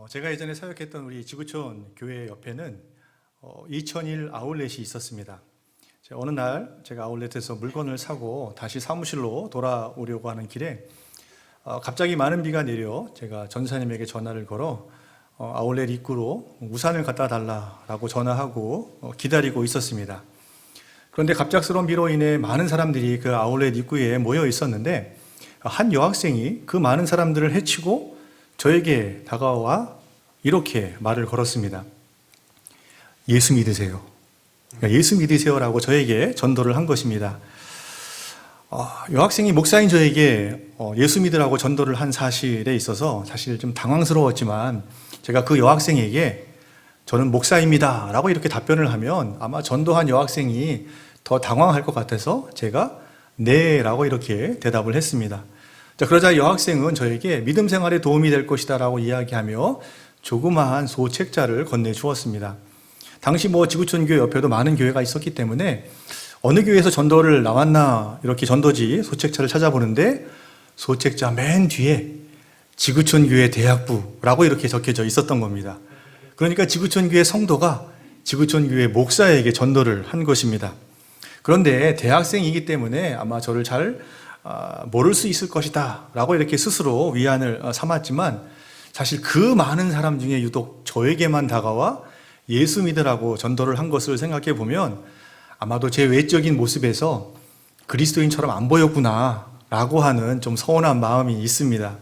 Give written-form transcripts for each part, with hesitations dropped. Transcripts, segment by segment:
제가 예전에 사역했던 우리 지구촌 교회 옆에는 2001 아울렛이 있었습니다. 어느 날 제가 아울렛에서 물건을 사고 다시 사무실로 돌아오려고 하는 길에 갑자기 많은 비가 내려 제가 전사님에게 전화를 걸어 아울렛 입구로 우산을 갖다 달라고 전화하고 기다리고 있었습니다. 그런데 갑작스러운 비로 인해 많은 사람들이 그 아울렛 입구에 모여 있었는데 한 여학생이 그 많은 사람들을 헤치고 저에게 다가와 이렇게 말을 걸었습니다. 예수 믿으세요. 예수 믿으세요라고 저에게 전도를 한 것입니다. 여학생이 목사인 저에게 예수 믿으라고 전도를 한 사실에 있어서 사실 좀 당황스러웠지만 제가 그 여학생에게 저는 목사입니다 라고 이렇게 답변을 하면 아마 전도한 여학생이 더 당황할 것 같아서 제가 네 라고 이렇게 대답을 했습니다. 그러자 여학생은 저에게 믿음 생활에 도움이 될 것이다 라고 이야기하며 조그마한 소책자를 건네주었습니다. 당시 지구촌 교회 옆에도 많은 교회가 있었기 때문에 어느 교회에서 전도를 나왔나 이렇게 전도지 소책자를 찾아보는데 소책자 맨 뒤에 지구촌 교회 대학부라고 이렇게 적혀져 있었던 겁니다. 그러니까 지구촌 교회 성도가 지구촌 교회 목사에게 전도를 한 것입니다. 그런데 대학생이기 때문에 아마 저를 잘 모를 수 있을 것이다 라고 이렇게 스스로 위안을 삼았지만 사실 그 많은 사람 중에 유독 저에게만 다가와 예수 믿으라고 전도를 한 것을 생각해 보면 아마도 제 외적인 모습에서 그리스도인처럼 안 보였구나 라고 하는 좀 서운한 마음이 있습니다.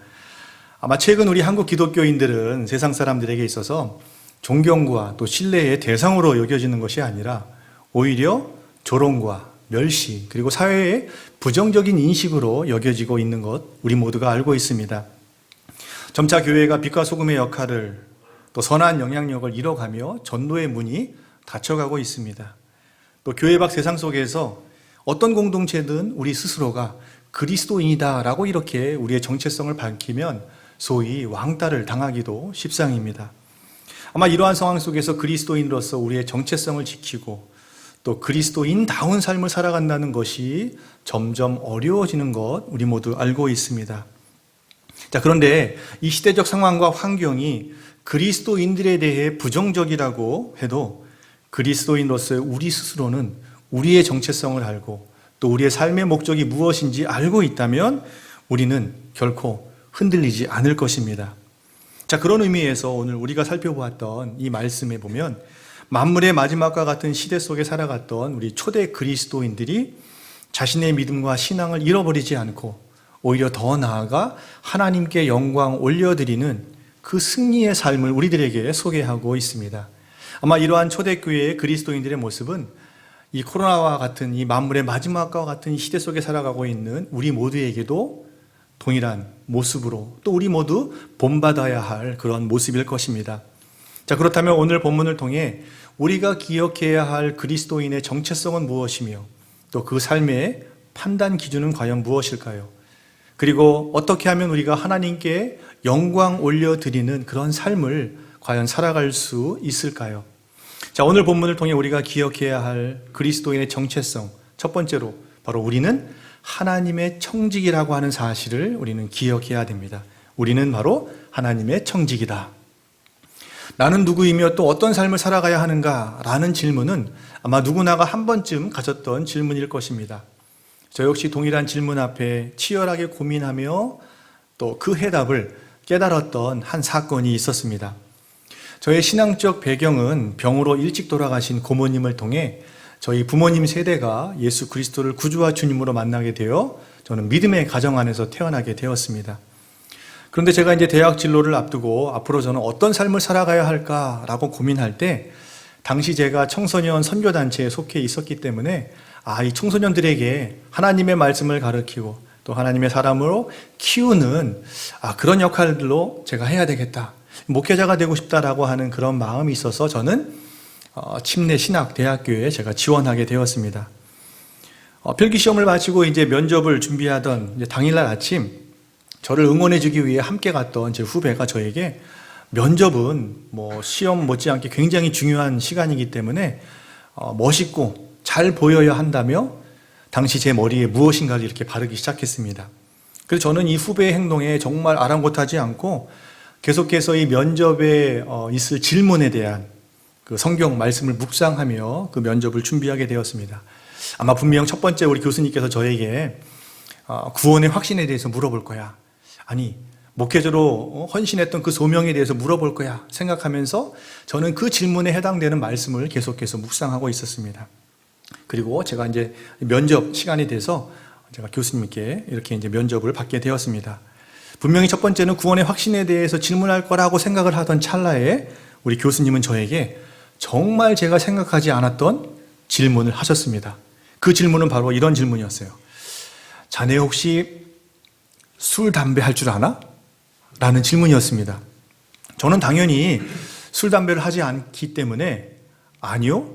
아마 최근 우리 한국 기독교인들은 세상 사람들에게 있어서 존경과 또 신뢰의 대상으로 여겨지는 것이 아니라 오히려 조롱과 멸시 그리고 사회의 부정적인 인식으로 여겨지고 있는 것 우리 모두가 알고 있습니다. 점차 교회가 빛과 소금의 역할을 또 선한 영향력을 잃어가며 전도의 문이 닫혀가고 있습니다. 또 교회 밖 세상 속에서 어떤 공동체든 우리 스스로가 그리스도인이다라고 이렇게 우리의 정체성을 밝히면 소위 왕따를 당하기도 십상입니다. 아마 이러한 상황 속에서 그리스도인으로서 우리의 정체성을 지키고 또 그리스도인다운 삶을 살아간다는 것이 점점 어려워지는 것 우리 모두 알고 있습니다. 그런데 이 시대적 상황과 환경이 그리스도인들에 대해 부정적이라고 해도 그리스도인으로서의 우리 스스로는 우리의 정체성을 알고 또 우리의 삶의 목적이 무엇인지 알고 있다면 우리는 결코 흔들리지 않을 것입니다. 그런 의미에서 오늘 우리가 살펴보았던 이 말씀에 보면 만물의 마지막과 같은 시대 속에 살아갔던 우리 초대 그리스도인들이 자신의 믿음과 신앙을 잃어버리지 않고 오히려 더 나아가 하나님께 영광 올려드리는 그 승리의 삶을 우리들에게 소개하고 있습니다. 아마 이러한 초대교회의 그리스도인들의 모습은 이 코로나와 같은 이 만물의 마지막과 같은 시대 속에 살아가고 있는 우리 모두에게도 동일한 모습으로 또 우리 모두 본받아야 할 그런 모습일 것입니다. 그렇다면 오늘 본문을 통해 우리가 기억해야 할 그리스도인의 정체성은 무엇이며 또 그 삶의 판단 기준은 과연 무엇일까요? 그리고 어떻게 하면 우리가 하나님께 영광 올려드리는 그런 삶을 과연 살아갈 수 있을까요? 오늘 본문을 통해 우리가 기억해야 할 그리스도인의 정체성, 첫 번째로 바로 우리는 하나님의 청직이라고 하는 사실을 우리는 기억해야 됩니다. 우리는 바로 하나님의 청직이다. 나는 누구이며 또 어떤 삶을 살아가야 하는가? 라는 질문은 아마 누구나가 한 번쯤 가졌던 질문일 것입니다. 저 역시 동일한 질문 앞에 치열하게 고민하며 또 그 해답을 깨달았던 한 사건이 있었습니다. 저의 신앙적 배경은 병으로 일찍 돌아가신 고모님을 통해 저희 부모님 세대가 예수 그리스도를 구주와 주님으로 만나게 되어 저는 믿음의 가정 안에서 태어나게 되었습니다. 그런데 제가 이제 대학 진로를 앞두고 앞으로 저는 어떤 삶을 살아가야 할까라고 고민할 때 당시 제가 청소년 선교단체에 속해 있었기 때문에 이 청소년들에게 하나님의 말씀을 가르치고 또 하나님의 사람으로 키우는 그런 역할들로 제가 해야 되겠다. 목회자가 되고 싶다라고 하는 그런 마음이 있어서 저는 침례 신학대학교에 제가 지원하게 되었습니다. 필기시험을 마치고 이제 면접을 준비하던 이제 당일날 아침 저를 응원해주기 위해 함께 갔던 제 후배가 저에게 면접은 시험 못지않게 굉장히 중요한 시간이기 때문에 멋있고 잘 보여야 한다며 당시 제 머리에 무엇인가를 이렇게 바르기 시작했습니다. 그래서 저는 이 후배의 행동에 정말 아랑곳하지 않고 계속해서 이 면접에 있을 질문에 대한 그 성경 말씀을 묵상하며 그 면접을 준비하게 되었습니다. 아마 분명 첫 번째 우리 교수님께서 저에게 구원의 확신에 대해서 물어볼 거야. 아니, 목회자로 헌신했던 그 소명에 대해서 물어볼 거야 생각하면서 저는 그 질문에 해당되는 말씀을 계속해서 묵상하고 있었습니다. 그리고 제가 이제 면접 시간이 돼서 제가 교수님께 이렇게 이제 면접을 받게 되었습니다. 분명히 첫 번째는 구원의 확신에 대해서 질문할 거라고 생각을 하던 찰나에 우리 교수님은 저에게 정말 제가 생각하지 않았던 질문을 하셨습니다. 그 질문은 바로 이런 질문이었어요. 자네 혹시 술, 담배 할 줄 아나? 라는 질문이었습니다. 저는 당연히 술, 담배를 하지 않기 때문에 아니요?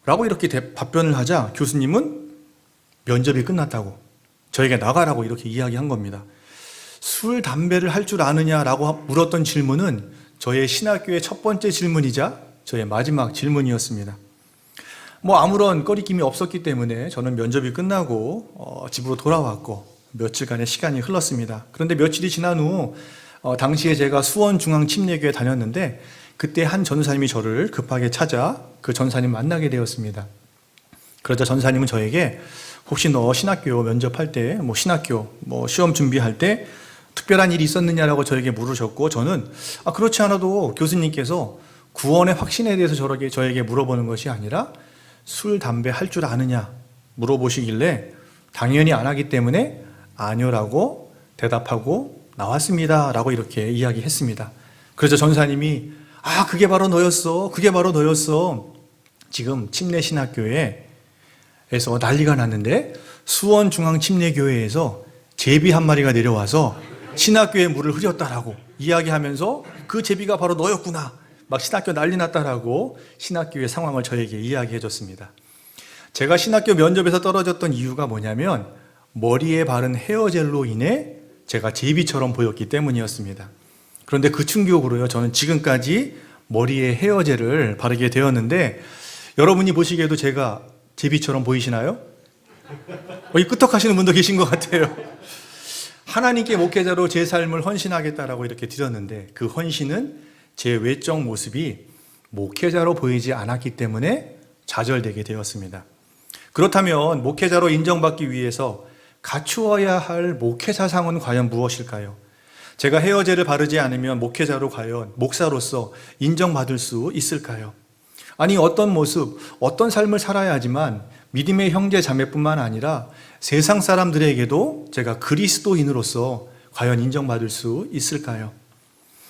라고 이렇게 답변을 하자 교수님은 면접이 끝났다고 저에게 나가라고 이렇게 이야기한 겁니다. 술, 담배를 할 줄 아느냐라고 물었던 질문은 저의 신학교의 첫 번째 질문이자 저의 마지막 질문이었습니다. 아무런 꺼리낌이 없었기 때문에 저는 면접이 끝나고 집으로 돌아왔고 며칠간의 시간이 흘렀습니다. 그런데 며칠이 지난 후 당시에 제가 수원중앙침례교회 다녔는데 그때 한 전사님이 저를 급하게 찾아 그 전사님 만나게 되었습니다. 그러자 전사님은 저에게 혹시 너 신학교 면접할 때 신학교 시험 준비할 때 특별한 일이 있었느냐라고 저에게 물으셨고 저는 그렇지 않아도 교수님께서 구원의 확신에 대해서 저에게 물어보는 것이 아니라 술, 담배 할 줄 아느냐 물어보시길래 당연히 안 하기 때문에 아니요라고 대답하고 나왔습니다 라고 이렇게 이야기했습니다. 그래서 전사님이 그게 바로 너였어. 그게 바로 너였어. 지금 침례신학교에서 난리가 났는데 수원중앙침례교회에서 제비 한 마리가 내려와서 신학교에 물을 흐렸다라고 이야기하면서 그 제비가 바로 너였구나. 막 신학교 난리 났다라고 신학교의 상황을 저에게 이야기해 줬습니다. 제가 신학교 면접에서 떨어졌던 이유가 뭐냐면 머리에 바른 헤어젤로 인해 제가 제비처럼 보였기 때문이었습니다. 그런데 그 충격으로요, 저는 지금까지 머리에 헤어젤을 바르게 되었는데 여러분이 보시기에도 제가 제비처럼 보이시나요? 끄떡하시는 분도 계신 것 같아요. 하나님께 목회자로 제 삶을 헌신하겠다라고 이렇게 드렸는데 그 헌신은 제 외적 모습이 목회자로 보이지 않았기 때문에 좌절되게 되었습니다. 그렇다면 목회자로 인정받기 위해서 갖추어야 할 목회사상은 과연 무엇일까요? 제가 헤어제를 바르지 않으면 목회자로 과연 목사로서 인정받을 수 있을까요? 아니 어떤 모습, 어떤 삶을 살아야 하지만 믿음의 형제 자매뿐만 아니라 세상 사람들에게도 제가 그리스도인으로서 과연 인정받을 수 있을까요?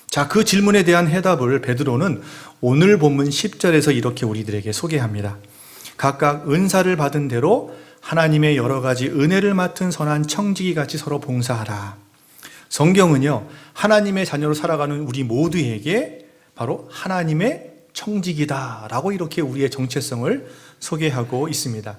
자, 그 질문에 대한 해답을 베드로는 오늘 본문 10절에서 이렇게 우리들에게 소개합니다. 각각 은사를 받은 대로 하나님의 여러 가지 은혜를 맡은 선한 청지기 같이 서로 봉사하라. 성경은요, 하나님의 자녀로 살아가는 우리 모두에게 바로 하나님의 청지기다라고 이렇게 우리의 정체성을 소개하고 있습니다.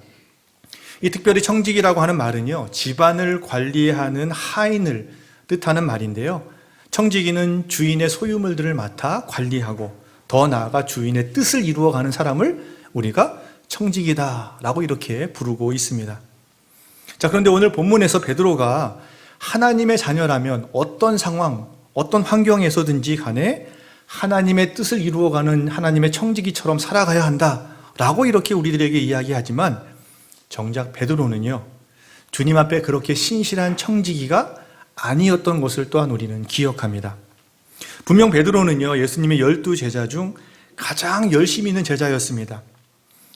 이 특별히 청지기라고 하는 말은요, 집안을 관리하는 하인을 뜻하는 말인데요. 청지기는 주인의 소유물들을 맡아 관리하고 더 나아가 주인의 뜻을 이루어가는 사람을 우리가 청지기다라고 이렇게 부르고 있습니다. 자, 그런데 오늘 본문에서 베드로가 하나님의 자녀라면 어떤 상황, 어떤 환경에서든지 간에 하나님의 뜻을 이루어가는 하나님의 청지기처럼 살아가야 한다라고 이렇게 우리들에게 이야기하지만 정작 베드로는요, 주님 앞에 그렇게 신실한 청지기가 아니었던 것을 또한 우리는 기억합니다. 분명 베드로는요, 예수님의 12제자 중 가장 열심히 있는 제자였습니다.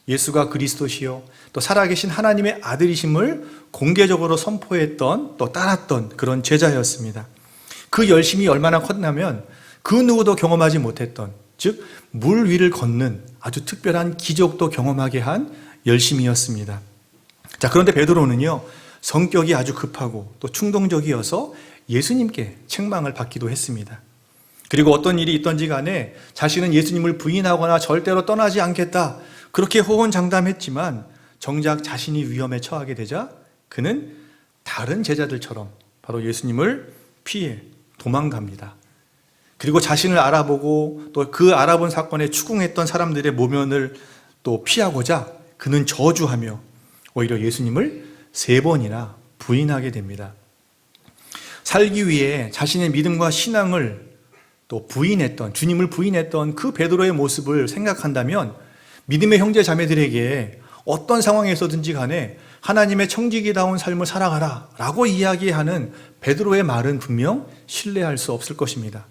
예수가 그리스도시요 또 살아계신 하나님의 아들이심을 공개적으로 선포했던 또 따랐던 그런 제자였습니다. 그 열심이 얼마나 컸냐면 그 누구도 경험하지 못했던, 즉 물 위를 걷는 아주 특별한 기적도 경험하게 한 열심이었습니다. 자, 그런데 베드로는요, 성격이 아주 급하고 또 충동적이어서 예수님께 책망을 받기도 했습니다. 그리고 어떤 일이 있던지 간에 자신은 예수님을 부인하거나 절대로 떠나지 않겠다, 그렇게 호언장담했지만 정작 자신이 위험에 처하게 되자 그는 다른 제자들처럼 바로 예수님을 피해 도망갑니다. 그리고 자신을 알아보고 또 그 알아본 사건에 추궁했던 사람들의 모면을 또 피하고자 그는 저주하며 오히려 예수님을 3번이나 부인하게 됩니다. 살기 위해 자신의 믿음과 신앙을 또 주님을 부인했던 그 베드로의 모습을 생각한다면 믿음의 형제 자매들에게 어떤 상황에서든지 간에 하나님의 청지기다운 삶을 살아가라 라고 이야기하는 베드로의 말은 분명 신뢰할 수 없을 것입니다.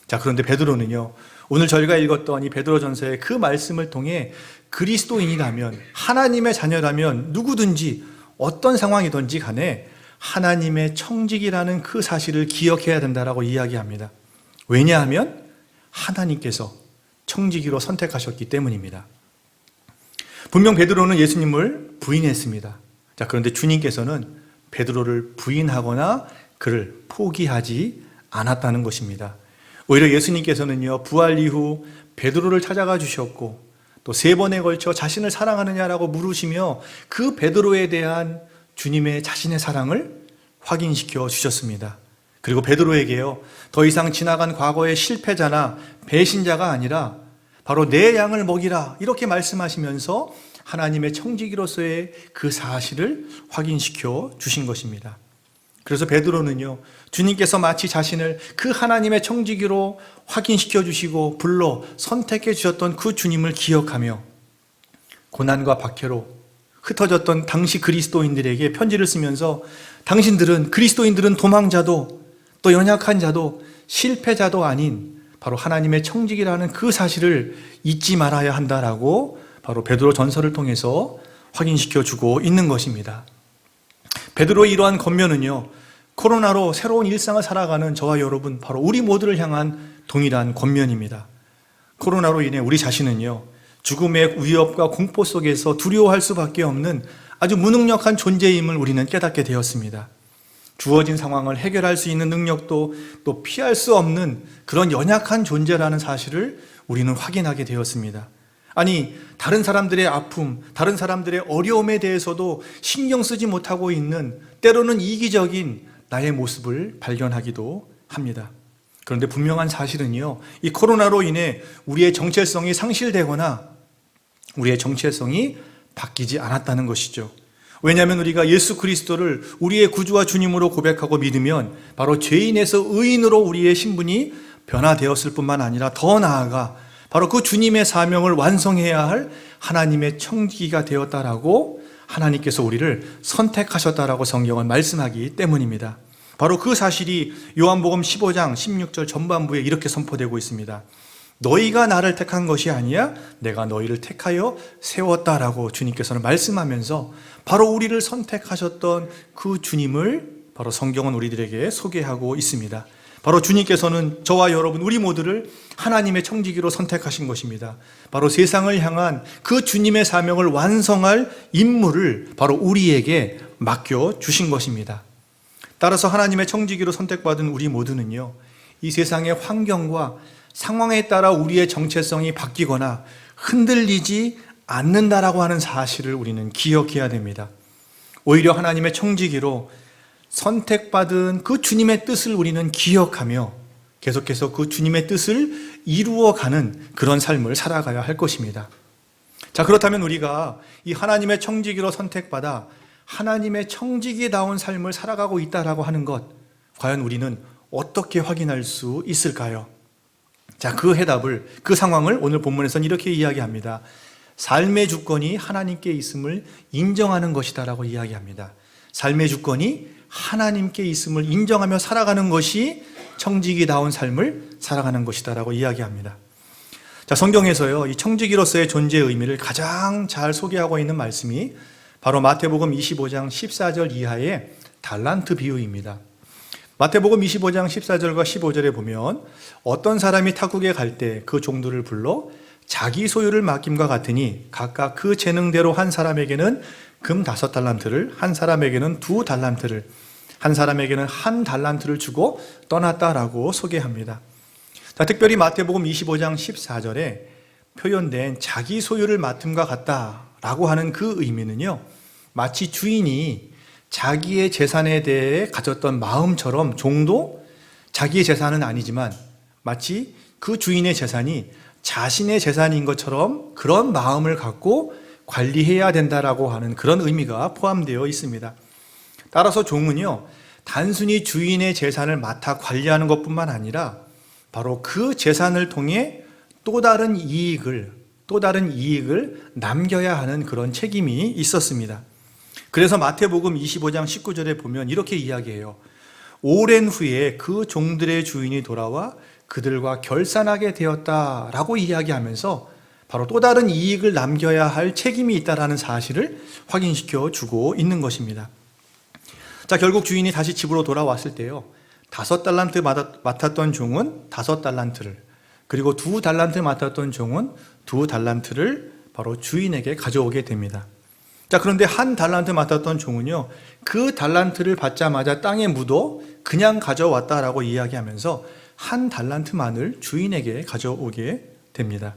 자, 그런데 베드로는요, 오늘 저희가 읽었던 이 베드로전서의 그 말씀을 통해 그리스도인이라면, 하나님의 자녀라면 누구든지 어떤 상황이든지 간에 하나님의 청지기라는 그 사실을 기억해야 된다라고 이야기합니다. 왜냐하면 하나님께서 청지기로 선택하셨기 때문입니다. 분명 베드로는 예수님을 부인했습니다. 자, 그런데 주님께서는 베드로를 부인하거나 그를 포기하지 않았다는 것입니다. 오히려 예수님께서는요, 부활 이후 베드로를 찾아가 주셨고 또 3번에 걸쳐 자신을 사랑하느냐라고 물으시며 그 베드로에 대한 주님의 자신의 사랑을 확인시켜 주셨습니다. 그리고 베드로에게요, 더 이상 지나간 과거의 실패자나 배신자가 아니라 바로 내 양을 먹이라 이렇게 말씀하시면서 하나님의 청지기로서의 그 사실을 확인시켜 주신 것입니다. 그래서 베드로는요, 주님께서 마치 자신을 그 하나님의 청지기로 확인시켜 주시고 불러 선택해 주셨던 그 주님을 기억하며 고난과 박해로 흩어졌던 당시 그리스도인들에게 편지를 쓰면서 당신들은, 그리스도인들은 도망자도 또 연약한 자도 실패자도 아닌 바로 하나님의 청지기라는 그 사실을 잊지 말아야 한다라고 바로 베드로 전서를 통해서 확인시켜 주고 있는 것입니다. 베드로의 이러한 권면은요, 코로나로 새로운 일상을 살아가는 저와 여러분, 바로 우리 모두를 향한 동일한 권면입니다. 코로나로 인해 우리 자신은요, 죽음의 위협과 공포 속에서 두려워할 수밖에 없는 아주 무능력한 존재임을 우리는 깨닫게 되었습니다. 주어진 상황을 해결할 수 있는 능력도 또 피할 수 없는 그런 연약한 존재라는 사실을 우리는 확인하게 되었습니다. 아니, 다른 사람들의 아픔, 다른 사람들의 어려움에 대해서도 신경 쓰지 못하고 있는 때로는 이기적인 나의 모습을 발견하기도 합니다. 그런데 분명한 사실은요, 이 코로나로 인해 우리의 정체성이 상실되거나 우리의 정체성이 바뀌지 않았다는 것이죠. 왜냐하면 우리가 예수 그리스도를 우리의 구주와 주님으로 고백하고 믿으면 바로 죄인에서 의인으로 우리의 신분이 변화되었을 뿐만 아니라 더 나아가 바로 그 주님의 사명을 완성해야 할 하나님의 청지기가 되었다라고 하나님께서 우리를 선택하셨다라고 성경은 말씀하기 때문입니다. 바로 그 사실이 요한복음 15장 16절 전반부에 이렇게 선포되고 있습니다. 너희가 나를 택한 것이 아니야 내가 너희를 택하여 세웠다라고 주님께서는 말씀하면서 바로 우리를 선택하셨던 그 주님을 바로 성경은 우리들에게 소개하고 있습니다. 바로 주님께서는 저와 여러분 우리 모두를 하나님의 청지기로 선택하신 것입니다. 바로 세상을 향한 그 주님의 사명을 완성할 임무를 바로 우리에게 맡겨주신 것입니다. 따라서 하나님의 청지기로 선택받은 우리 모두는요, 이 세상의 환경과 상황에 따라 우리의 정체성이 바뀌거나 흔들리지 않는다라고 하는 사실을 우리는 기억해야 됩니다. 오히려 하나님의 청지기로 선택받은 그 주님의 뜻을 우리는 기억하며 계속해서 그 주님의 뜻을 이루어가는 그런 삶을 살아가야 할 것입니다. 자, 그렇다면 우리가 이 하나님의 청지기로 선택받아 하나님의 청지기다운 삶을 살아가고 있다라고 하는 것, 과연 우리는 어떻게 확인할 수 있을까요? 자, 그 해답을, 그 상황을 오늘 본문에서는 이렇게 이야기합니다. 삶의 주권이 하나님께 있음을 인정하는 것이다라고 이야기합니다. 삶의 주권이 하나님께 있음을 인정하며 살아가는 것이 청지기다운 삶을 살아가는 것이다라고 이야기합니다. 자, 성경에서요, 이 청지기로서의 존재의 의미를 가장 잘 소개하고 있는 말씀이 바로 마태복음 25장 14절 이하의 달란트 비유입니다. 마태복음 25장 14절과 15절에 보면 어떤 사람이 타국에 갈 때 그 종들을 불러 자기 소유를 맡김과 같으니 각각 그 재능대로 한 사람에게는 금 5달란트를, 한 사람에게는 2달란트를, 한 사람에게는 1달란트를 주고 떠났다라고 소개합니다. 자, 특별히 마태복음 25장 14절에 표현된 자기 소유를 맡음과 같다라고 하는 그 의미는요, 마치 주인이 자기의 재산에 대해 가졌던 마음처럼 종도 자기의 재산은 아니지만 마치 그 주인의 재산이 자신의 재산인 것처럼 그런 마음을 갖고 관리해야 된다라고 하는 그런 의미가 포함되어 있습니다. 따라서 종은요, 단순히 주인의 재산을 맡아 관리하는 것뿐만 아니라 바로 그 재산을 통해 또 다른 이익을 남겨야 하는 그런 책임이 있었습니다. 그래서 마태복음 25장 19절에 보면 이렇게 이야기해요. 오랜 후에 그 종들의 주인이 돌아와 그들과 결산하게 되었다라고 이야기하면서 바로 또 다른 이익을 남겨야 할 책임이 있다라는 사실을 확인시켜 주고 있는 것입니다. 자, 결국 주인이 다시 집으로 돌아왔을 때요, 5달란트 맡았던 종은 5달란트를, 그리고 2달란트 맡았던 종은 2달란트를 바로 주인에게 가져오게 됩니다. 자, 그런데 1달란트 맡았던 종은요, 그 달란트를 받자마자 땅에 묻어 그냥 가져왔다라고 이야기하면서 1달란트만을 주인에게 가져오게 됩니다.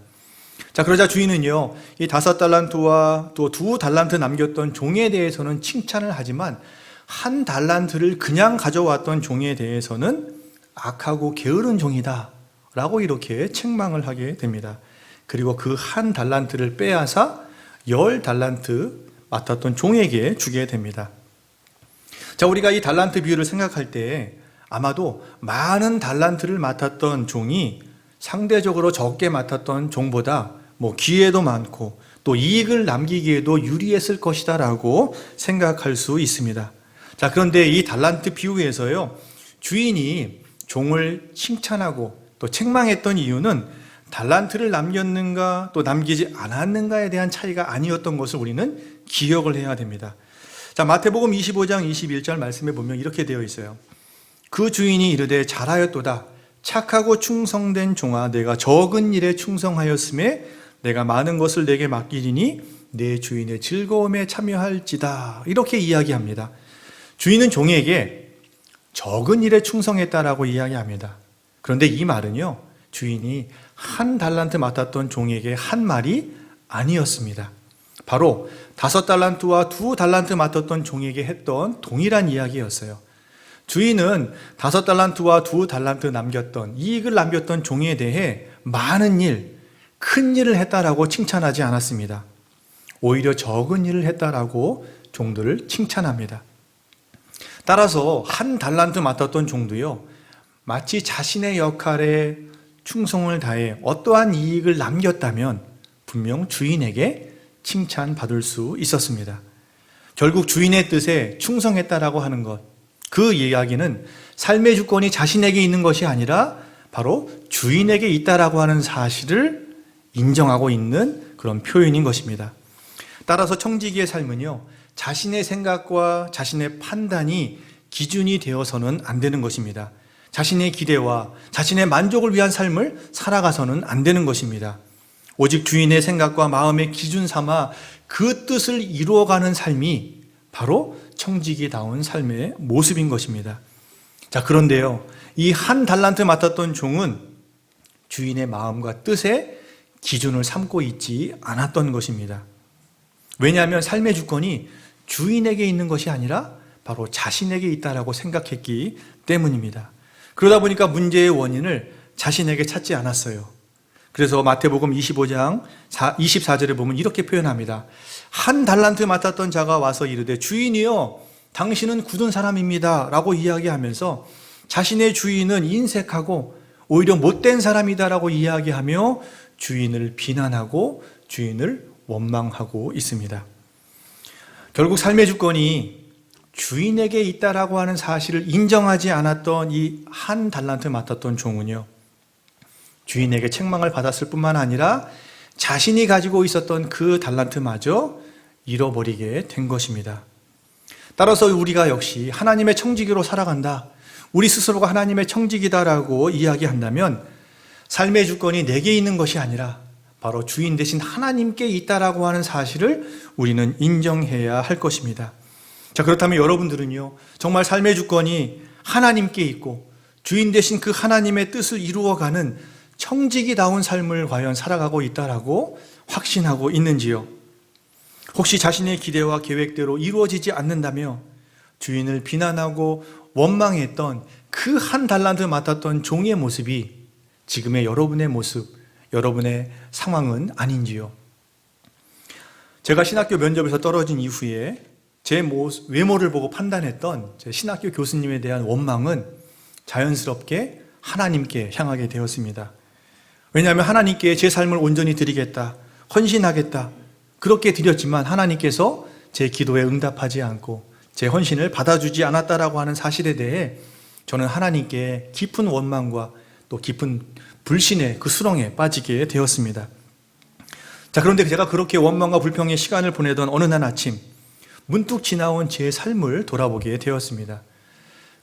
자, 그러자 주인은요, 이 5달란트와 또 2달란트 남겼던 종에 대해서는 칭찬을 하지만 1달란트를 그냥 가져왔던 종에 대해서는 악하고 게으른 종이다 라고 이렇게 책망을 하게 됩니다. 그리고 그 1달란트를 빼앗아 10달란트 맡았던 종에게 주게 됩니다. 자, 우리가 이 달란트 비유를 생각할 때 아마도 많은 달란트를 맡았던 종이 상대적으로 적게 맡았던 종보다 기회도 많고 또 이익을 남기기에도 유리했을 것이다 라고 생각할 수 있습니다. 자, 그런데 이 달란트 비유에서요, 주인이 종을 칭찬하고 또 책망했던 이유는 달란트를 남겼는가 또 남기지 않았는가에 대한 차이가 아니었던 것을 우리는 기억을 해야 됩니다. 자, 마태복음 25장 21절 말씀에 보면 이렇게 되어 있어요. 그 주인이 이르되 잘하였도다. 착하고 충성된 종아, 내가 적은 일에 충성하였음에 내가 많은 것을 내게 맡기리니 내 주인의 즐거움에 참여할지다. 이렇게 이야기합니다. 주인은 종에게 적은 일에 충성했다라고 이야기합니다. 그런데 이 말은요, 주인이 1달란트 맡았던 종에게 한 말이 아니었습니다. 바로 5달란트와 2달란트 맡았던 종에게 했던 동일한 이야기였어요. 주인은 5달란트와 2달란트 남겼던, 이익을 남겼던 종에 대해 많은 일, 큰 일을 했다라고 칭찬하지 않았습니다. 오히려 적은 일을 했다라고 종들을 칭찬합니다. 따라서 1달란트 맡았던 종도요, 마치 자신의 역할에 충성을 다해 어떠한 이익을 남겼다면 분명 주인에게 칭찬받을 수 있었습니다. 결국 주인의 뜻에 충성했다라고 하는 것, 그 이야기는 삶의 주권이 자신에게 있는 것이 아니라 바로 주인에게 있다라고 하는 사실을 인정하고 있는 그런 표현인 것입니다. 따라서 청지기의 삶은요, 자신의 생각과 자신의 판단이 기준이 되어서는 안 되는 것입니다. 자신의 기대와 자신의 만족을 위한 삶을 살아가서는 안 되는 것입니다. 오직 주인의 생각과 마음의 기준 삼아 그 뜻을 이루어가는 삶이 바로 청지기다운 삶의 모습인 것입니다. 자, 그런데요, 이 1달란트 맡았던 종은 주인의 마음과 뜻에 기준을 삼고 있지 않았던 것입니다. 왜냐하면 삶의 주권이 주인에게 있는 것이 아니라 바로 자신에게 있다라고 생각했기 때문입니다. 그러다 보니까 문제의 원인을 자신에게 찾지 않았어요. 그래서 마태복음 25장 24절에 보면 이렇게 표현합니다. 1달란트 맡았던 자가 와서 이르되 주인이여 당신은 굳은 사람입니다 라고 이야기하면서 자신의 주인은 인색하고 오히려 못된 사람이다라고 이야기하며 주인을 비난하고 주인을 원망하고 있습니다. 결국 삶의 주권이 주인에게 있다라고 하는 사실을 인정하지 않았던 이 1달란트 맡았던 종은요, 주인에게 책망을 받았을 뿐만 아니라 자신이 가지고 있었던 그 달란트마저 잃어버리게 된 것입니다. 따라서 우리가 역시 하나님의 청지기로 살아간다, 우리 스스로가 하나님의 청지기다라고 이야기한다면 삶의 주권이 내게 있는 것이 아니라 바로 주인 대신 하나님께 있다라고 하는 사실을 우리는 인정해야 할 것입니다. 자, 그렇다면 여러분들은요, 정말 삶의 주권이 하나님께 있고 주인 대신 그 하나님의 뜻을 이루어가는 청지기다운 삶을 과연 살아가고 있다라고 확신하고 있는지요? 혹시 자신의 기대와 계획대로 이루어지지 않는다며 주인을 비난하고 원망했던 그 1달란트 맡았던 종의 모습이 지금의 여러분의 모습, 여러분의 상황은 아닌지요? 제가 신학교 면접에서 떨어진 이후에 제 외모를 보고 판단했던 제 신학교 교수님에 대한 원망은 자연스럽게 하나님께 향하게 되었습니다. 왜냐하면 하나님께 제 삶을 온전히 드리겠다, 헌신하겠다, 그렇게 드렸지만 하나님께서 제 기도에 응답하지 않고 제 헌신을 받아주지 않았다라고 하는 사실에 대해 저는 하나님께 깊은 원망과 또 깊은 불신의 그 수렁에 빠지게 되었습니다. 자, 그런데 제가 그렇게 원망과 불평의 시간을 보내던 어느 날 아침 문득 지나온 제 삶을 돌아보게 되었습니다.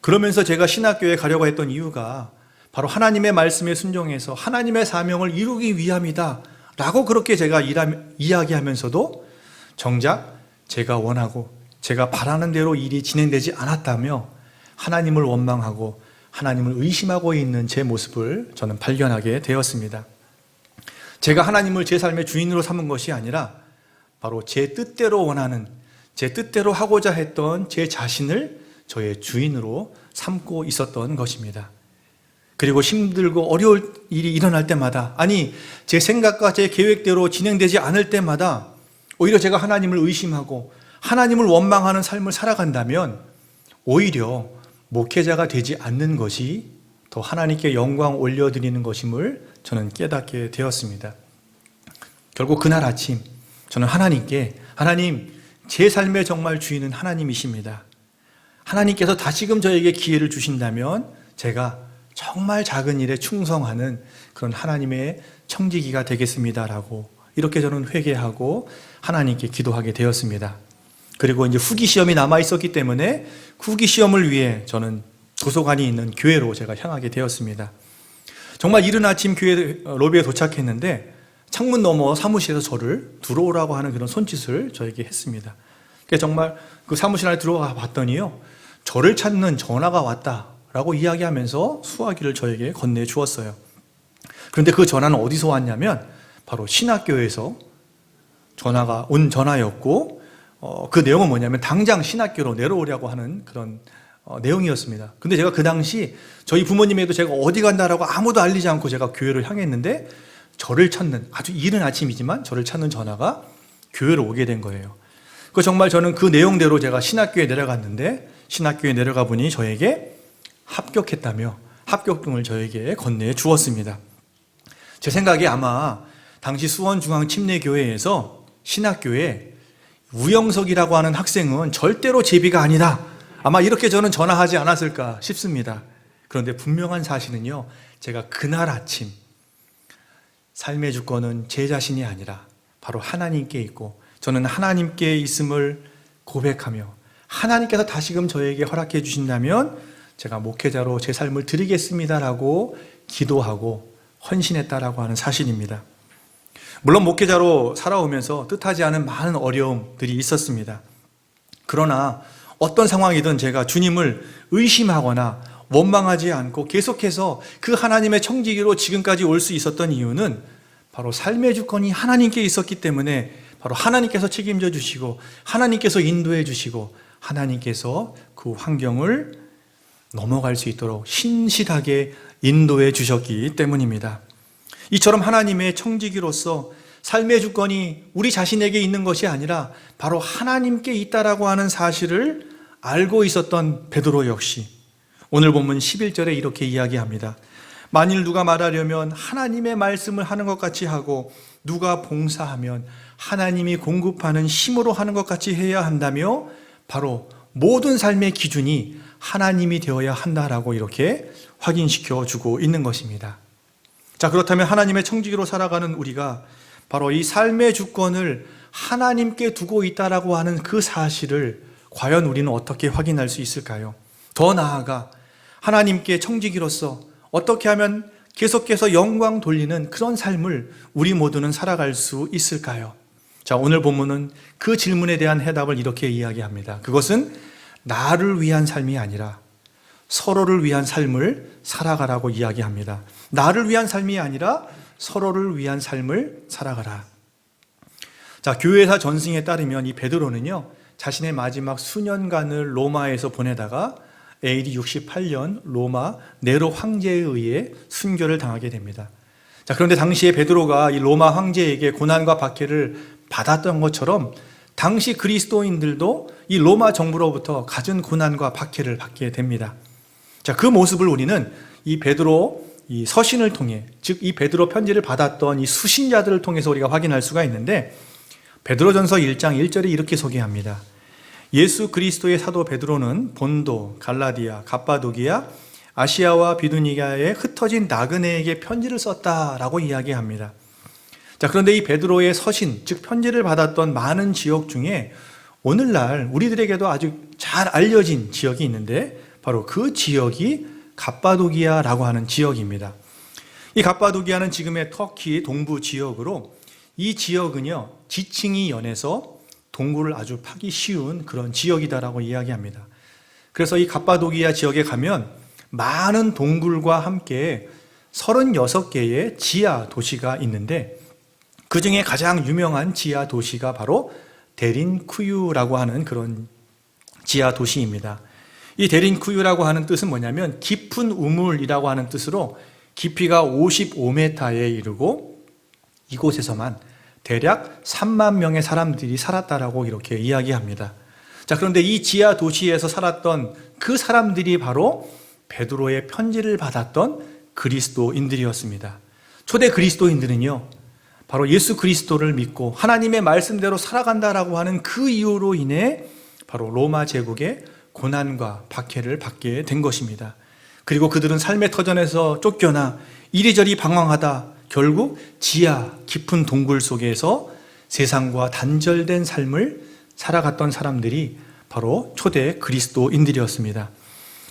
그러면서 제가 신학교에 가려고 했던 이유가 바로 하나님의 말씀에 순종해서 하나님의 사명을 이루기 위함이다 라고 그렇게 제가 이야기하면서도 정작 제가 원하고 제가 바라는 대로 일이 진행되지 않았다며 하나님을 원망하고 하나님을 의심하고 있는 제 모습을 저는 발견하게 되었습니다. 제가 하나님을 제 삶의 주인으로 삼은 것이 아니라 바로 제 뜻대로 원하는, 제 뜻대로 하고자 했던 제 자신을 저의 주인으로 삼고 있었던 것입니다. 그리고 힘들고 어려울 일이 일어날 때마다, 아니 제 생각과 제 계획대로 진행되지 않을 때마다 오히려 제가 하나님을 의심하고 하나님을 원망하는 삶을 살아간다면 오히려 목회자가 되지 않는 것이 더 하나님께 영광 올려드리는 것임을 저는 깨닫게 되었습니다. 결국 그날 아침 저는 하나님께, 하나님, 제 삶의 정말 주인은 하나님이십니다. 하나님께서 다시금 저에게 기회를 주신다면 제가 정말 작은 일에 충성하는 그런 하나님의 청지기가 되겠습니다라고 이렇게 저는 회개하고 하나님께 기도하게 되었습니다. 그리고 이제 후기 시험이 남아 있었기 때문에 후기 시험을 위해 저는 도서관이 있는 교회로 제가 향하게 되었습니다. 정말 이른 아침 교회 로비에 도착했는데 창문 너머 사무실에서 저를 들어오라고 하는 그런 손짓을 저에게 했습니다. 그래서 정말 그 사무실 안에 들어가 봤더니요, 저를 찾는 전화가 왔다라고 이야기하면서 수화기를 저에게 건네 주었어요. 그런데 그 전화는 어디서 왔냐면 바로 신학교에서 전화가 온 전화였고, 그 내용은 뭐냐면 당장 신학교로 내려오려고 하는 그런 내용이었습니다. 근데 제가 그 당시 저희 부모님에도 제가 어디 간다라고 아무도 알리지 않고 제가 교회를 향했는데 저를 찾는, 아주 이른 아침이지만 저를 찾는 전화가 교회로 오게 된 거예요. 그 정말 저는 그 내용대로 제가 신학교에 내려갔는데 신학교에 내려가 보니 저에게 합격했다며 합격증을 저에게 건네 주었습니다. 제 생각에 아마 당시 수원중앙침례교회에서 신학교에 우영석이라고 하는 학생은 절대로 제비가 아니다, 아마 이렇게 저는 전화하지 않았을까 싶습니다. 그런데 분명한 사실은요, 제가 그날 아침 삶의 주권은 제 자신이 아니라 바로 하나님께 있고 저는 하나님께 있음을 고백하며 하나님께서 다시금 저에게 허락해 주신다면 제가 목회자로 제 삶을 드리겠습니다라고 기도하고 헌신했다라고 하는 사실입니다. 물론 목회자로 살아오면서 뜻하지 않은 많은 어려움들이 있었습니다. 그러나 어떤 상황이든 제가 주님을 의심하거나 원망하지 않고 계속해서 그 하나님의 청지기로 지금까지 올 수 있었던 이유는 바로 삶의 주권이 하나님께 있었기 때문에 바로 하나님께서 책임져 주시고 하나님께서 인도해 주시고 하나님께서 그 환경을 넘어갈 수 있도록 신실하게 인도해 주셨기 때문입니다. 이처럼 하나님의 청지기로서 삶의 주권이 우리 자신에게 있는 것이 아니라 바로 하나님께 있다라고 하는 사실을 알고 있었던 베드로 역시 오늘 본문 11절에 이렇게 이야기합니다. 만일 누가 말하려면 하나님의 말씀을 하는 것 같이 하고 누가 봉사하면 하나님이 공급하는 힘으로 하는 것 같이 해야 한다며 바로 모든 삶의 기준이 하나님이 되어야 한다라고 이렇게 확인시켜 주고 있는 것입니다. 자, 그렇다면 하나님의 청지기로 살아가는 우리가 바로 이 삶의 주권을 하나님께 두고 있다라고 하는 그 사실을 과연 우리는 어떻게 확인할 수 있을까요? 더 나아가 하나님께 청지기로서 어떻게 하면 계속해서 영광 돌리는 그런 삶을 우리 모두는 살아갈 수 있을까요? 자, 오늘 본문은 그 질문에 대한 해답을 이렇게 이야기합니다. 그것은 나를 위한 삶이 아니라 서로를 위한 삶을 살아가라고 이야기합니다. 나를 위한 삶이 아니라 서로를 위한 삶을 살아가라. 자, 교회사 전승에 따르면 이 베드로는요, 자신의 마지막 수년간을 로마에서 보내다가 AD 68년 로마 네로 황제에 의해 순교를 당하게 됩니다. 자, 그런데 당시에 베드로가 이 로마 황제에게 고난과 박해를 받았던 것처럼 당시 그리스도인들도 이 로마 정부로부터 갖은 고난과 박해를 받게 됩니다. 자, 그 모습을 우리는 이 베드로 이 서신을 통해, 즉 이 베드로 편지를 받았던 이 수신자들을 통해서 우리가 확인할 수가 있는데, 베드로전서 1장 1절에 이렇게 소개합니다. 예수 그리스도의 사도 베드로는 본도, 갈라디아, 갑바도기아, 아시아와 비두니가에 흩어진 나그네에게 편지를 썼다라고 이야기합니다. 자, 그런데 이 베드로의 서신, 즉 편지를 받았던 많은 지역 중에 오늘날 우리들에게도 아주 잘 알려진 지역이 있는데, 바로 그 지역이 갑바도기아라고 하는 지역입니다. 이 갑바도기아는 지금의 터키 동부 지역으로, 이 지역은요 지층이 연해서 동굴을 아주 파기 쉬운 그런 지역이다라고 이야기합니다. 그래서 이 갑바도기아 지역에 가면 많은 동굴과 함께 36개의 지하 도시가 있는데, 그 중에 가장 유명한 지하 도시가 바로 데린쿠유라고 하는 그런 지하 도시입니다. 이 데린쿠유라고 하는 뜻은 뭐냐면 깊은 우물이라고 하는 뜻으로, 깊이가 55m에 이르고 이곳에서만 대략 3만 명의 사람들이 살았다라고 이렇게 이야기합니다. 자, 그런데 이 지하 도시에서 살았던 그 사람들이 바로 베드로의 편지를 받았던 그리스도인들이었습니다. 초대 그리스도인들은요, 바로 예수 그리스도를 믿고 하나님의 말씀대로 살아간다라고 하는 그 이유로 인해 바로 로마 제국의 고난과 박해를 받게 된 것입니다. 그리고 그들은 삶의 터전에서 쫓겨나 이리저리 방황하다 결국 지하 깊은 동굴 속에서 세상과 단절된 삶을 살아갔던 사람들이 바로 초대 그리스도인들이었습니다.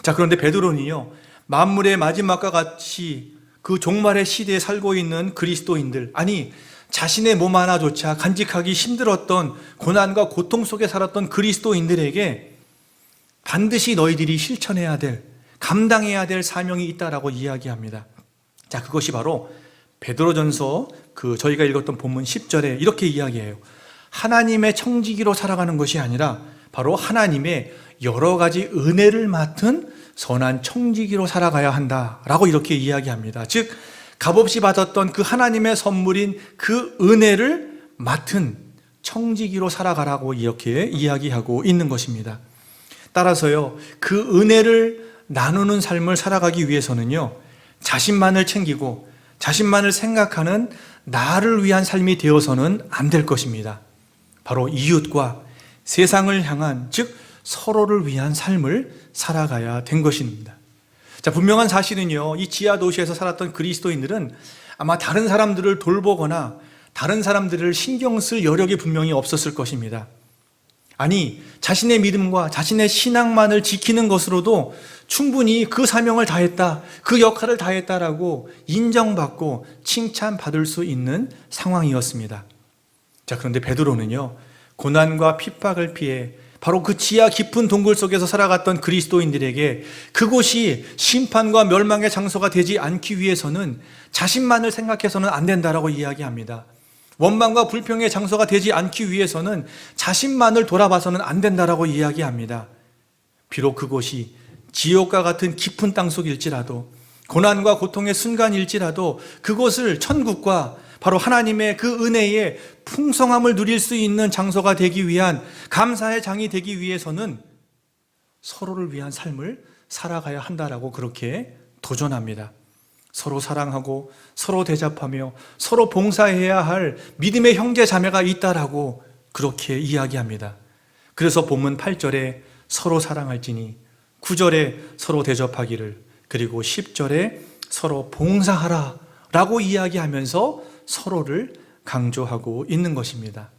자, 그런데 베드로는요, 만물의 마지막과 같이 그 종말의 시대에 살고 있는 그리스도인들, 아니 자신의 몸 하나조차 간직하기 힘들었던 고난과 고통 속에 살았던 그리스도인들에게 반드시 너희들이 실천해야 될, 감당해야 될 사명이 있다라고 이야기합니다. 자, 그것이 바로 베드로전서 저희가 읽었던 본문 10절에 이렇게 이야기해요. 하나님의 청지기로 살아가는 것이 아니라 바로 하나님의 여러 가지 은혜를 맡은 선한 청지기로 살아가야 한다라고 이렇게 이야기합니다. 즉 값없이 받았던 그 하나님의 선물인 그 은혜를 맡은 청지기로 살아가라고 이렇게 이야기하고 있는 것입니다. 따라서요, 그 은혜를 나누는 삶을 살아가기 위해서는요, 자신만을 챙기고 자신만을 생각하는 나를 위한 삶이 되어서는 안 될 것입니다. 바로 이웃과 세상을 향한, 즉 서로를 위한 삶을 살아가야 된 것입니다. 자, 분명한 사실은요, 이 지하 도시에서 살았던 그리스도인들은 아마 다른 사람들을 돌보거나 다른 사람들을 신경 쓸 여력이 분명히 없었을 것입니다. 아니, 자신의 믿음과 자신의 신앙만을 지키는 것으로도 충분히 그 사명을 다했다, 그 역할을 다했다라고 인정받고 칭찬받을 수 있는 상황이었습니다. 자, 그런데 베드로는요, 고난과 핍박을 피해 바로 그 지하 깊은 동굴 속에서 살아갔던 그리스도인들에게 그곳이 심판과 멸망의 장소가 되지 않기 위해서는 자신만을 생각해서는 안 된다라고 이야기합니다. 원망과 불평의 장소가 되지 않기 위해서는 자신만을 돌아봐서는 안 된다라고 이야기합니다. 비록 그곳이 지옥과 같은 깊은 땅속일지라도, 고난과 고통의 순간일지라도 그곳을 천국과 바로 하나님의 그 은혜의 풍성함을 누릴 수 있는 장소가 되기 위한, 감사의 장이 되기 위해서는 서로를 위한 삶을 살아가야 한다라고 그렇게 도전합니다. 서로 사랑하고 서로 대접하며 서로 봉사해야 할 믿음의 형제 자매가 있다라고 그렇게 이야기합니다. 그래서 본문 8절에 서로 사랑할지니, 9절에 서로 대접하기를, 그리고 10절에 서로 봉사하라 라고 이야기하면서 서로를 강조하고 있는 것입니다.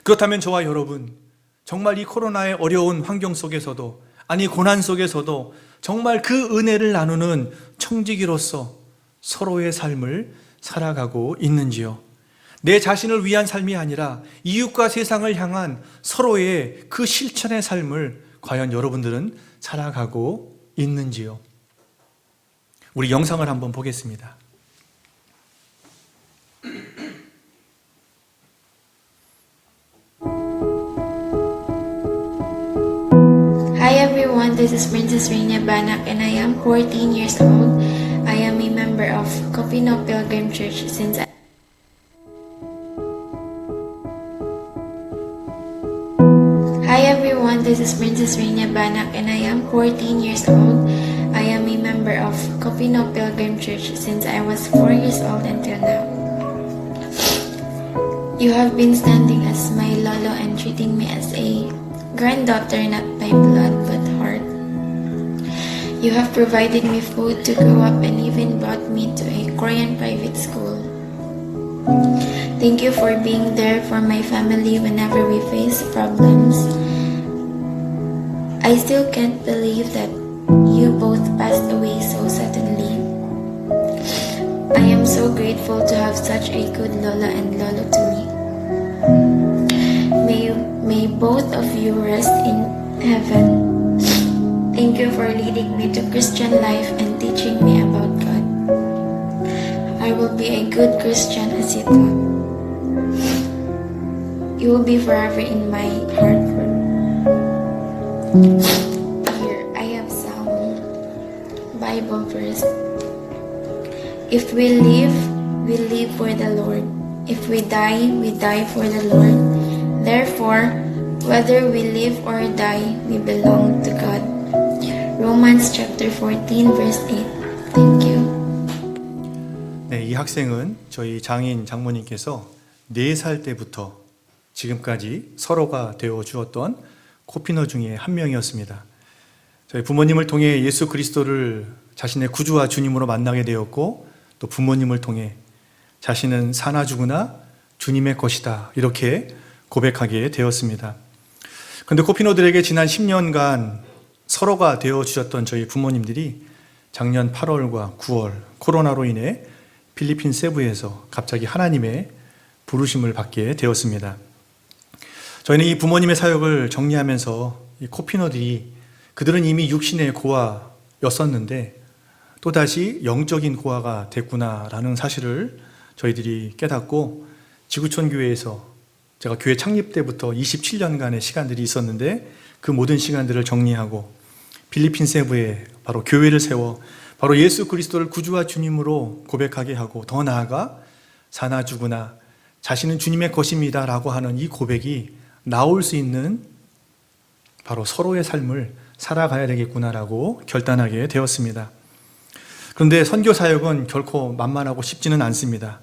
그렇다면 저와 여러분, 정말 이 코로나의 어려운 환경 속에서도, 아니 고난 속에서도 정말 그 은혜를 나누는 청지기로서 서로의 삶을 살아가고 있는지요? 내 자신을 위한 삶이 아니라 이웃과 세상을 향한 서로의 그 실천의 삶을 과연 여러분들은 살아가고 있는지요? 우리 영상을 한번 보겠습니다. Hi everyone, this is Princess Reina Banak and I am 14 years old. I am a member of Copino Pilgrim Church since Hi everyone, this is Princess Reina Banak and I am 14 years old. I am a member of Copino Copino Pilgrim Church since I was 4 years old until now. You have been standing as my lolo and treating me as a granddaughter not by blood but heart. You have provided me food to grow up and even brought me to a Korean private school. Thank you for being there for my family whenever we face problems. I still can't believe that you both passed away so suddenly. I am so grateful to have such a good Lola and Lolo to me. May both of you rest in heaven. Thank you for leading me to Christian life and teaching me about God. I will be a good Christian as you taught. You will be forever in my heart. Here, I have some Bible verse. If we live for the Lord. If we die for the Lord. Therefore, whether we live or die, we belong to God. Romans chapter 14 verse 8. Thank you. 네, 이 학생은 저희 장인 장모님께서 4살 때부터 지금까지 서로가 되어 주었던 코피너 중에 한 명이었습니다. 저희 부모님을 통해 예수 그리스도를 자신의 구주와 주님으로 만나게 되었고, 또 부모님을 통해 자신은 사나 죽으나 주님의 것이다, 이렇게 고백하게 되었습니다. 그런데 코피노들에게 지난 10년간 서로가 되어 주셨던 저희 부모님들이 작년 8월과 9월 코로나로 인해 필리핀 세부에서 갑자기 하나님의 부르심을 받게 되었습니다. 저희는 이 부모님의 사역을 정리하면서 이 코피노들이 그들은 이미 육신의 고아였었는데 또다시 영적인 고아가 됐구나라는 사실을 저희들이 깨닫고, 지구촌 교회에서 제가 교회 창립 때부터 27년간의 시간들이 있었는데 그 모든 시간들을 정리하고 필리핀 세부에 바로 교회를 세워 바로 예수 그리스도를 구주와 주님으로 고백하게 하고, 더 나아가 사나 죽으나 자신은 주님의 것입니다 라고 하는 이 고백이 나올 수 있는 바로 서로의 삶을 살아가야 되겠구나라고 결단하게 되었습니다. 그런데 선교 사역은 결코 만만하고 쉽지는 않습니다.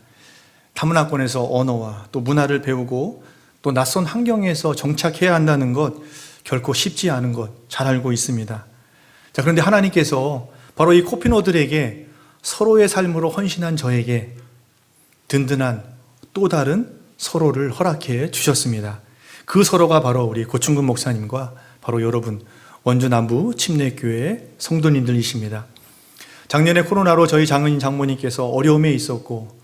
타문화권에서 언어와 또 문화를 배우고 또 낯선 환경에서 정착해야 한다는 것 결코 쉽지 않은 것 잘 알고 있습니다. 자, 그런데 하나님께서 바로 이 코피노들에게 서로의 삶으로 헌신한 저에게 든든한 또 다른 서로를 허락해 주셨습니다. 그 서로가 바로 우리 고충근 목사님과 바로 여러분 원주 남부 침례교회 성도님들이십니다. 작년에 코로나로 저희 장인 장모님께서 어려움에 있었고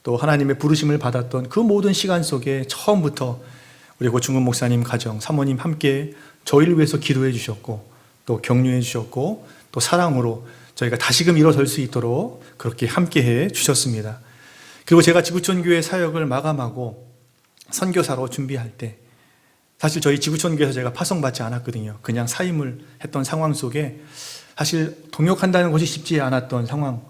또 하나님의 부르심을 받았던 그 모든 시간 속에 처음부터 우리 고충근 목사님 가정 사모님 함께 저희를 위해서 기도해 주셨고 또 격려해 주셨고 또 사랑으로 저희가 다시금 일어설 수 있도록 그렇게 함께해 주셨습니다. 그리고 제가 지구촌교회 사역을 마감하고 선교사로 준비할 때 사실 저희 지구촌교회에서 제가 파송받지 않았거든요. 그냥 사임을 했던 상황 속에 사실 동역한다는 것이 쉽지 않았던 상황,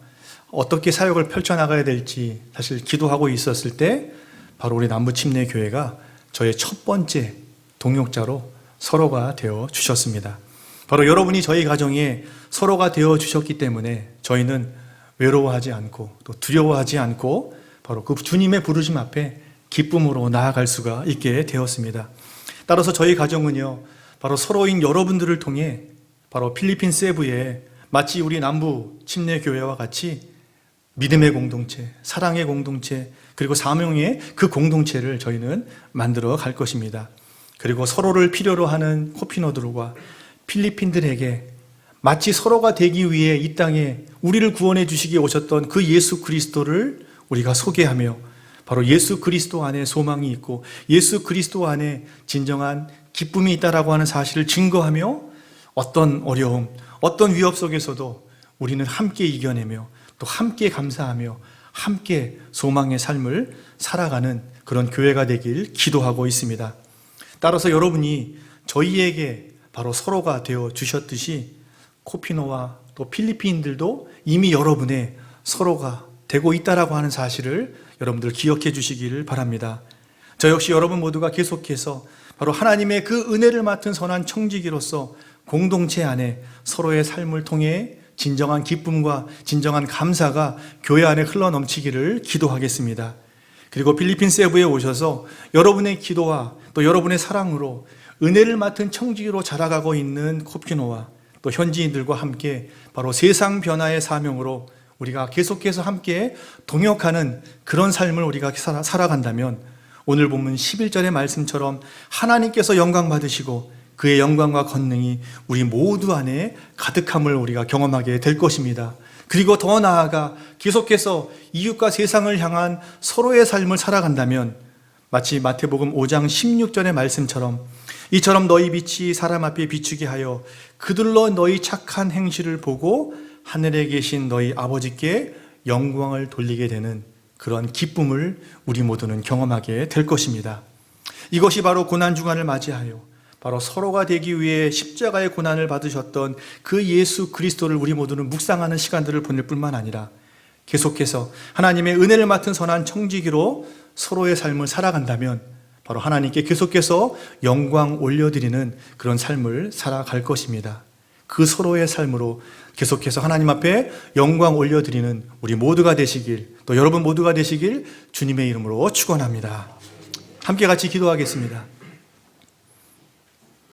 어떻게 사역을 펼쳐나가야 될지 사실 기도하고 있었을 때 바로 우리 남부침례교회가 저의 첫 번째 동역자로 서로가 되어 주셨습니다. 바로 여러분이 저희 가정에 서로가 되어 주셨기 때문에 저희는 외로워하지 않고 또 두려워하지 않고 바로 그 주님의 부르심 앞에 기쁨으로 나아갈 수가 있게 되었습니다. 따라서 저희 가정은요, 바로 서로인 여러분들을 통해 바로 필리핀 세부에 마치 우리 남부 침례교회와 같이 믿음의 공동체, 사랑의 공동체, 그리고 사명의 그 공동체를 저희는 만들어 갈 것입니다. 그리고 서로를 필요로 하는 코피노들과 필리핀들에게 마치 서로가 되기 위해 이 땅에 우리를 구원해 주시기에 오셨던 그 예수 그리스도를 우리가 소개하며 바로 예수 그리스도 안에 소망이 있고 예수 그리스도 안에 진정한 기쁨이 있다라고 하는 사실을 증거하며 어떤 어려움, 어떤 위협 속에서도 우리는 함께 이겨내며 또 함께 감사하며 함께 소망의 삶을 살아가는 그런 교회가 되길 기도하고 있습니다. 따라서 여러분이 저희에게 바로 서로가 되어 주셨듯이 코피노와 또 필리핀들도 이미 여러분의 서로가 되고 있다라고 하는 사실을 여러분들 기억해 주시기를 바랍니다. 저 역시 여러분 모두가 계속해서 바로 하나님의 그 은혜를 맡은 선한 청지기로서 공동체 안에 서로의 삶을 통해 진정한 기쁨과 진정한 감사가 교회 안에 흘러넘치기를 기도하겠습니다. 그리고 필리핀 세부에 오셔서 여러분의 기도와 또 여러분의 사랑으로 은혜를 맡은 청지기로 자라가고 있는 코피노와 또 현지인들과 함께 바로 세상 변화의 사명으로 우리가 계속해서 함께 동역하는 그런 삶을 우리가 살아간다면 오늘 본문 11절의 말씀처럼 하나님께서 영광 받으시고 그의 영광과 권능이 우리 모두 안에 가득함을 우리가 경험하게 될 것입니다. 그리고 더 나아가 계속해서 이웃과 세상을 향한 서로의 삶을 살아간다면 마치 마태복음 5장 16절의 말씀처럼 이처럼 너희 빛이 사람 앞에 비추게 하여 그들로 너희 착한 행실을 보고 하늘에 계신 너희 아버지께 영광을 돌리게 되는 그런 기쁨을 우리 모두는 경험하게 될 것입니다. 이것이 바로 고난주간을 맞이하여 바로 서로가 되기 위해 십자가의 고난을 받으셨던 그 예수 그리스도를 우리 모두는 묵상하는 시간들을 보낼 뿐만 아니라 계속해서 하나님의 은혜를 맡은 선한 청지기로 서로의 삶을 살아간다면 바로 하나님께 계속해서 영광 올려드리는 그런 삶을 살아갈 것입니다. 그 서로의 삶으로 계속해서 하나님 앞에 영광 올려드리는 우리 모두가 되시길, 또 여러분 모두가 되시길 주님의 이름으로 축원합니다. 함께 같이 기도하겠습니다.